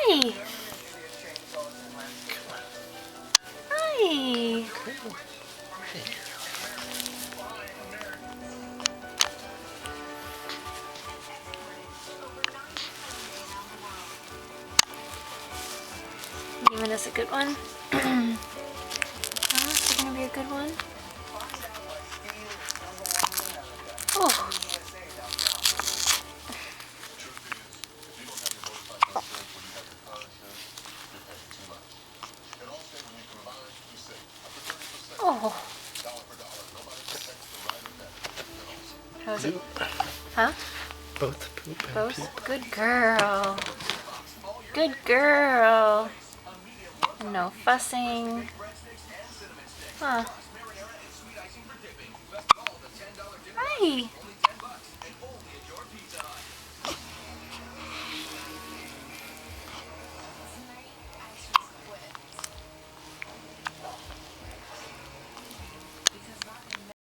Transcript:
Hi. Hi. Giving us a good one? Is it gonna be a good one? Oh. Oh. How's it? Huh? Both poop and Both? puke. Good girl. Good girl. No fussing. Huh. Hi.